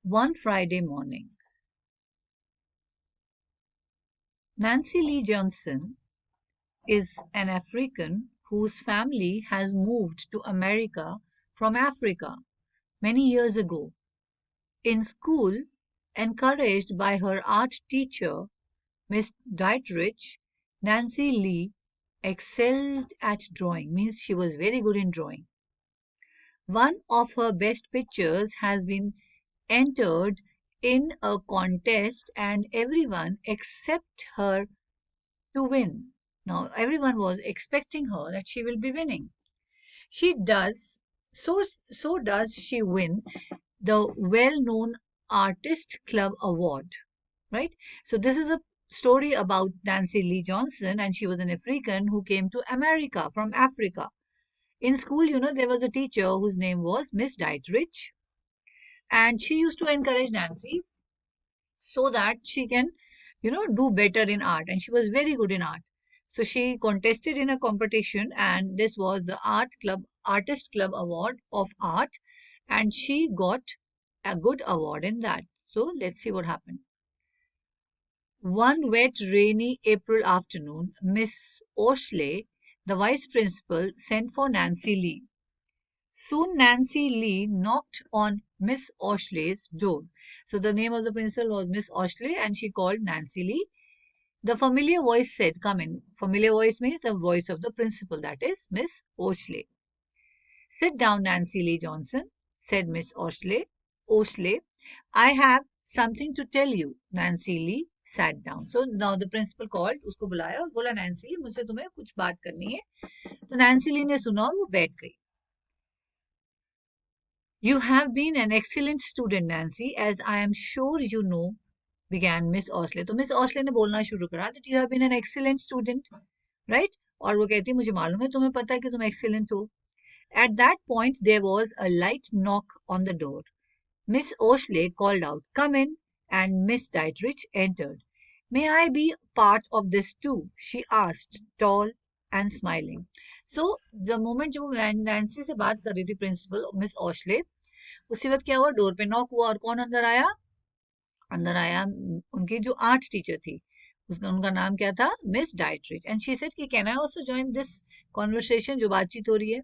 One Friday morning, Nancy Lee Johnson is an African whose family has moved to America from Africa many years ago. In school, encouraged by her art teacher, Miss Dietrich, Nancy Lee excelled at drawing, means she was very good in drawing. One of her best pictures has been entered in a contest and everyone except her to win. Now, everyone was expecting her that she will be winning. She does, so, so does she win the well-known Artist Club Award, right? So this is a story about Nancy Lee Johnson, and she was an African who came to America from Africa. In school, there was a teacher whose name was Miss Dietrich, and she used to encourage Nancy so that she can, do better in art. And she was very good in art. So she contested in a competition, and this was the Artist Club Award of Art, and she got a good award in that. So let's see what happened. One wet, rainy April afternoon, Miss Oshley, the vice principal, sent for Nancy Lee. Soon Nancy Lee knocked on Miss Oshley's door. So the name of the principal was Miss Oshley and she called Nancy Lee. The familiar voice said, "Come in." Familiar voice means the voice of the principal, that is Miss Oshley. "Sit down, Nancy Lee Johnson," said Miss Oshley. "I have something to tell you." Nancy Lee sat down. So now the principal called, उसको बुलाया और बोला, "Nancy, मुझसे तुम्हें कुछ बात करनी है." तो Nancy Lee ने सुना और वो बैठ गई. "You have been an excellent student, Nancy, as I am sure you know," began Miss Oshley. तो Miss Oshley ने बोलना शुरू करा that you have been an excellent student, right? और वो कहती मुझे मालूम है तुम्हें पता है कि तुम excellent हो. At that point there was a light knock on the door. Miss Oshley called out, "Come in," and Miss Dietrich entered. "May I be part of this too?" she asked, tall and smiling. So the moment जब वो Nancy से बात कर रही थी principal miss ओशले, उसी वक्त क्या हुआ, डोर पे नॉक हुआ और कौन अंदर आया? अंदर आया उनकी जो आर्ट टीचर थी, उनका नाम क्या था? Miss Dietrich. And she said कि can I also join this conversation, जो बातचीत हो रही है,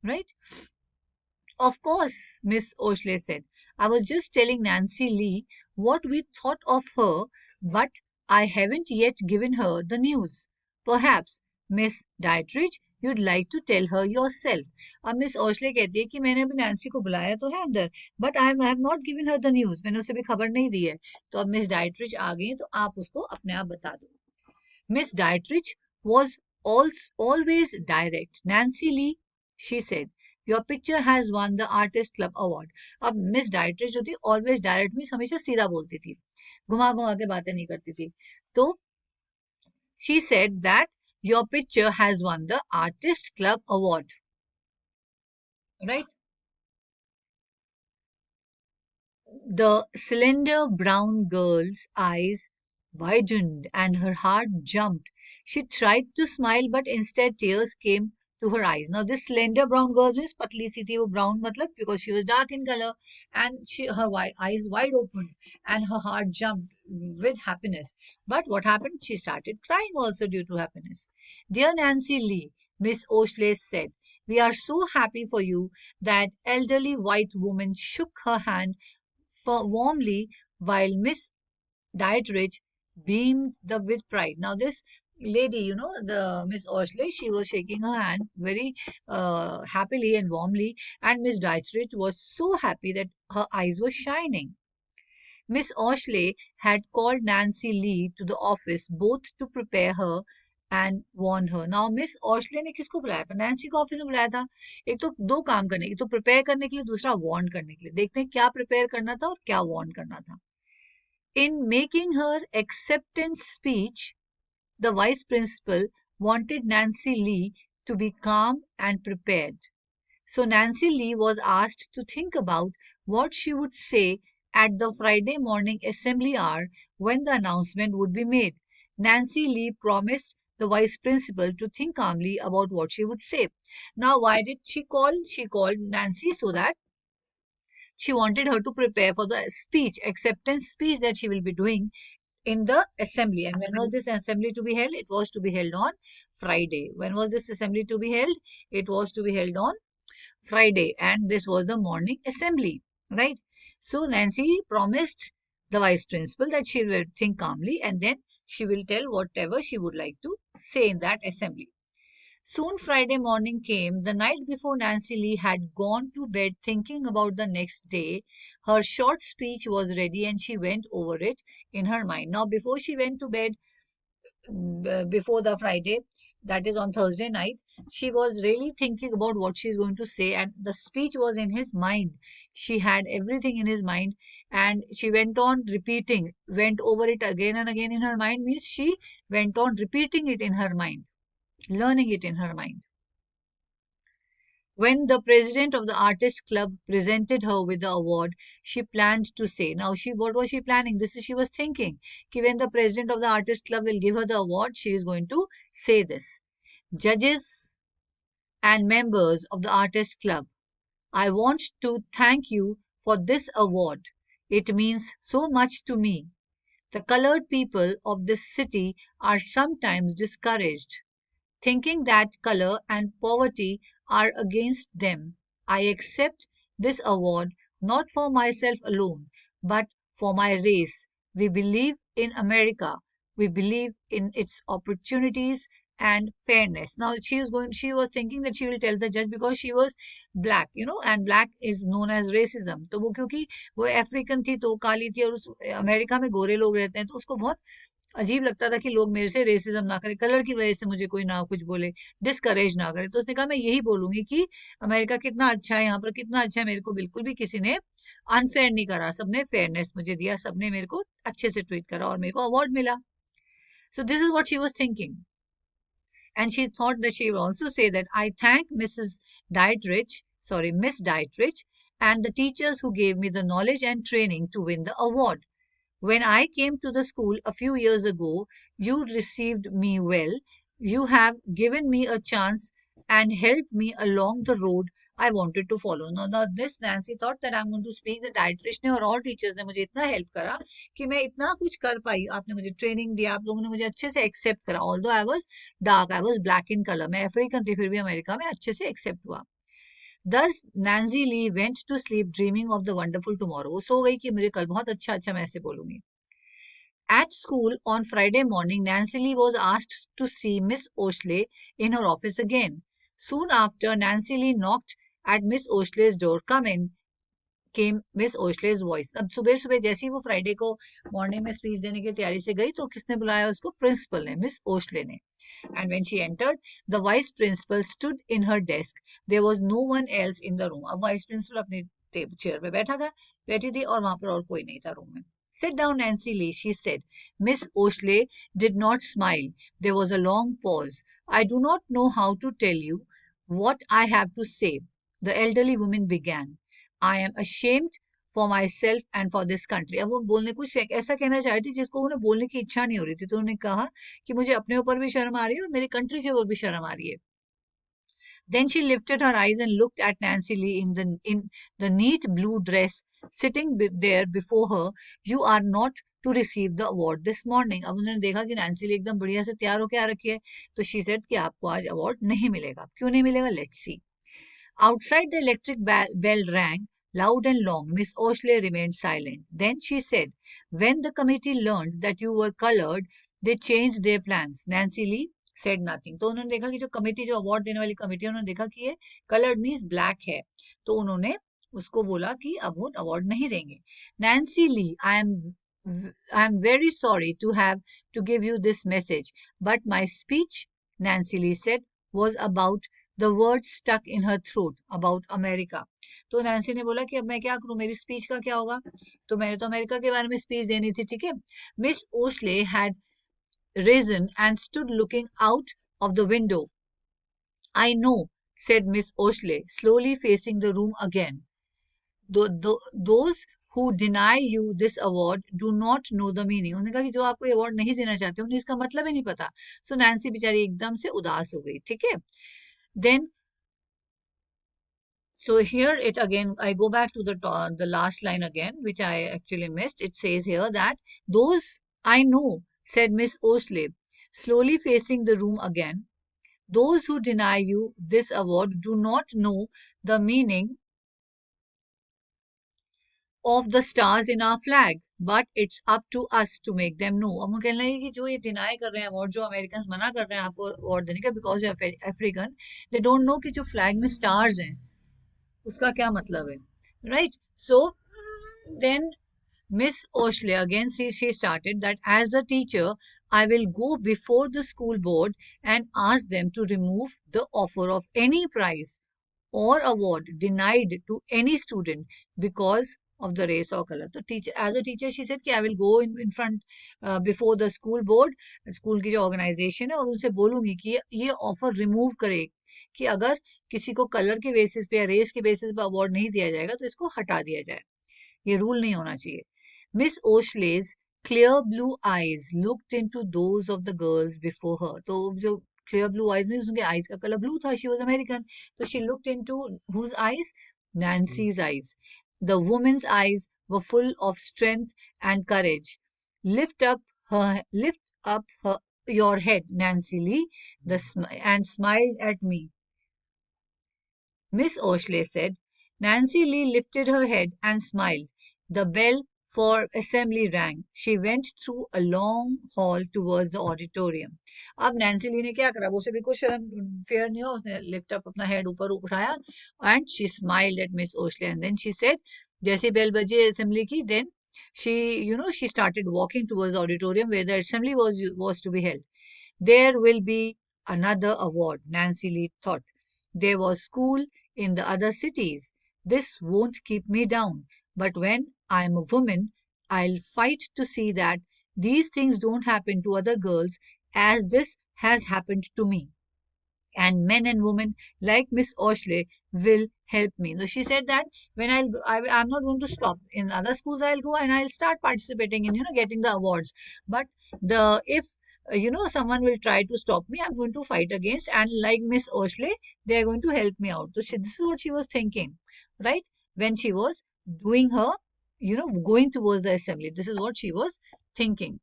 right? Of course, Miss Oshley said. I was just telling Nancy Lee what we thought of her, but I haven't yet given her the news. Perhaps, Miss Dietrich, you'd like to tell her yourself. अब miss ओशले कहती है कि मैंने अभी Nancy को बुलाया तो है अंदर, but I have not given her the news, मैंने उसे भी खबर नहीं दी है. तो अब मिस डाइट्रिच आ गई हैं, तो आप उसको अपने आप बता दो. Miss Dietrich was always direct. Nancy Lee, she said, your picture has won the Artist Club Award. अब मिस डाइट्रिच जो थी ऑलवेज डायरेक्ट मीन्स हमेशा सीधा बोलती थी, घुमा घुमा के बातें नहीं करती थी. तो she said that your picture has won the Artist Club Award. Right? The slender brown girl's eyes widened and her heart jumped. She tried to smile, but instead tears came to her eyes. Now, this slender brown girl means patli si thi, wo brown matlab because she was dark in color, and her eyes wide open and her heart jumped with happiness. But what happened? She started crying also due to happiness. Dear Nancy Lee, Miss Oshley said, we are so happy for you. That elderly white woman shook her hand warmly while Miss Dietrich beamed with pride. Now, this lady, the Miss Oshley, she was shaking her hand very happily and warmly, and Miss Dietrich was so happy that her eyes were shining. Miss Oshley had called Nancy Lee to the office both to prepare her and warn her. Now, Miss Oshley ने किसको बुलाया था? Nancy को office में बुलाया था. एक तो दो काम करने, एक तो प्रिपेयर करने के लिए, दूसरा वार्न करने के लिए. देखते हैं क्या प्रिपेयर करना था और क्या वार्न करना था. In making her acceptance speech, the vice principal wanted Nancy Lee to be calm and prepared. So Nancy Lee was asked to think about what she would say at the Friday morning assembly hour when the announcement would be made. Nancy Lee promised the vice principal to think calmly about what she would say. Now, why did she call? She called Nancy so that She wanted her to prepare for the speech, acceptance speech that she will be doing in the assembly. And when was this assembly to be held? It was to be held on Friday. When was this assembly to be held? It was to be held on Friday, and this was the morning assembly, right? So Nancy promised the vice principal that she will think calmly and then she will tell whatever she would like to say in that assembly. Soon Friday morning came. The night before Nancy Lee had gone to bed thinking about the next day. Her short speech was ready and she went over it in her mind. Now, before she went to bed, before the Friday, that is on Thursday night, she was really thinking about what she's going to say, and the speech was in his mind. She had everything in his mind, and she went on repeating, went over it again and again in her mind, means she went on repeating it in her mind, learning it in her mind. When the president of the artist club presented her with the award, she planned to say. Now, what was she planning? This is she was thinking. Ki when the president of the artist club will give her the award, she is going to say this. Judges and members of the artist club, I want to thank you for this award. It means so much to me. The colored people of this city are sometimes discouraged thinking that color and poverty are against them. I accept this award not for myself alone, but for my race. We believe in America. We believe in its opportunities and fairness. Now she was thinking that she will tell the judge because she was black, and black is known as racism. तो वो क्योंकि वो African थी तो काली थी और उस America में गोरे लोग रहते हैं तो उसको बहुत अजीब लगता था कि लोग मेरे से रेसिज्म ना करें, कलर की वजह से मुझे कोई ना कुछ बोले, डिस्करेज ना करे। तो उसने कहा मैं यही बोलूंगी कि अमेरिका कितना अच्छा है, यहाँ पर कितना अच्छा है, मेरे को बिल्कुल भी किसी ने अनफेयर नहीं करा, सबने फेयरनेस मुझे दिया, सबने मेरे को अच्छे से ट्रीट करा और मेरे को अवार्ड मिला। So this is what she was thinking and she thought that she would also say that I thank Miss Dietrich and the teachers who gave me the knowledge and training to win the award. When I came to the school a few years ago, you received me well. You have given me a chance and helped me along the road I wanted to follow. Now this Nancy thought that I'm going to speak the dietitian ने और teachers ने मुझे इतना help करा कि मैं इतना कुछ कर पाई, आपने मुझे training दिया, आप लोगों ने मुझे अच्छे से accept करा. Although I was dark, I was black in color, मैं अफ्रीकन थी फिर भी अमेरिका में अच्छे से accept हुआ. Thus, Nancy Lee went to sleep dreaming of the wonderful tomorrow. वो सो गई कि मुझे कल बहुत अच्छा अच्छा मैं ऐसे बोलूंगी. At school on Friday morning, Nancy Lee was asked to see Miss Oshley in her office again. Soon after, Nancy Lee knocked at Miss Oshley's door. Come in, came Miss Oshley's voice. अब सुबह सुबह जैसे ही वो Friday को morning में speech देने की तैयारी से गई तो किसने बुलाया उसको? प्रिंसिपल ने, मिस ओशले ने. And when she entered, the vice principal stood in her desk. There was no one else in the room. अब vice principal अपने चेयर पे बैठी थी और वहां पर और कोई नहीं था रूम में. Sit down, Nancy Lee, she said. Miss Oshley did not smile. There was a long pause. I do not know how to tell you what I have to say, the elderly woman began. I am ashamed for myself and for this country. अब वो बोलने कुछ ऐसा कहना चाह रही थी जिसको उन्हें बोलने की इच्छा नहीं हो रही थी, तो उन्होंने कहा कि मुझे अपने ऊपर भी शर्म आ रही है और मेरी कंट्री के ऊपर भी शर्म आ रही है. Then she lifted her eyes and looked at Nancy Lee in the neat blue dress sitting there before her. You are not to receive the award this morning. अब उन्होंने देखा कि नैन्सी ली एकदम बढ़िया से तैयार होके आ रखी है, तो she said कि आपको आज अवार्ड नहीं मिलेगा. क्यों नहीं मिलेगा? Let's see. Outside the electric bell rang loud and long. Miss Oshley remained silent. Then she said, when the committee learned that you were colored, they changed their plans. Nancy Lee said nothing. तो उन्होंने देखा कि जो committee, जो award देने वाली committee है, उन्होंने देखा कि ये कलर्ड मीन्स ब्लैक है, तो उन्होंने उसको बोला कि अब वो अवार्ड नहीं देंगे. Nancy Lee, I am very sorry to have to give you this message, but my speech, Nancy Lee said, was about the word stuck in her throat about America. तो नैन्सी ने बोला कि अब मैं क्या करूं, मेरी स्पीच का क्या होगा? तो मैंने तो अमेरिका के बारे में स्पीच देनी थी, ठीक है. मिस ओशले had risen and stood looking out of the window. I know, said Miss Oshley, slowly facing the room again. Those who deny you this award do not know the meaning. उन्होंने कहा कि जो आपको award नहीं देना चाहते उन्हें इसका मतलब ही नहीं पता. सो नैन्सी बेचारी एकदम से उदास हो गई, ठीक है. Then So here it again, I go back to the last line again, which I actually missed. It says here that those I know, said Miss Osley, slowly facing the room again. Those who deny you this award do not know the meaning of the stars in our flag, but it's up to us to make them know. अब वो कहने लगे कि जो ये deny कर रहे हैं अवार्ड, जो अमेरिकन मना कर रहे हैं आपको अवार्ड देने का because you African, they don't know कि जो फ्लैग में स्टार्स हैं उसका क्या मतलब है, right? So then Miss Oshley again, she started that as a teacher, I will go before the school board and ask them to remove the offer of any prize or award denied to any student because of the race or color. So teacher, as a teacher, she said कि I will go in front before the school board, school की जो organization है, और उनसे बोलूंगी कि ये offer remove करे कि अगर किसी को कलर के बेसिस पे या रेस के बेसिस पे अवार्ड नहीं दिया जाएगा तो इसको हटा दिया जाए, ये रूल नहीं होना चाहिए. Miss Oshley's clear blue eyes looked into those of the girls before her. तो जो clear blue eyes में उनके eyes का color blue था, she was American. So she looked into whose eyes? Nancy's eyes. The woman's eyes were full of strength and courage. Lift up her your head, Nancy Lee, and smiled at me. Miss Oshley said. Nancy Lee lifted her head and smiled. The bell for assembly rang. She went through a long hall towards the auditorium. अब Nancy ली ने क्या करा, वो उसे भी कुछ fair नहीं हो, उसने लिफ्ट अप अपना हेड ऊपर उठाया and she smiled at Miss Oshley and then she said, जैसे बेल बजी assembly की, then she started walking towards the auditorium where the assembly was to be held. There will be another award, Nancy Lee thought. There was school in the other cities. This won't keep me down. But when I'm a woman, I'll fight to see that these things don't happen to other girls as this has happened to me. And men and women like Miss Oshley will help me. So she said that when I'm not going to stop. In other schools, I'll go and I'll start participating in, getting the awards. But if someone will try to stop me, I'm going to fight against. And like Miss Oshley, they are going to help me out. So this is what she was thinking, right? When she was doing her, going towards the assembly. This is what she was thinking.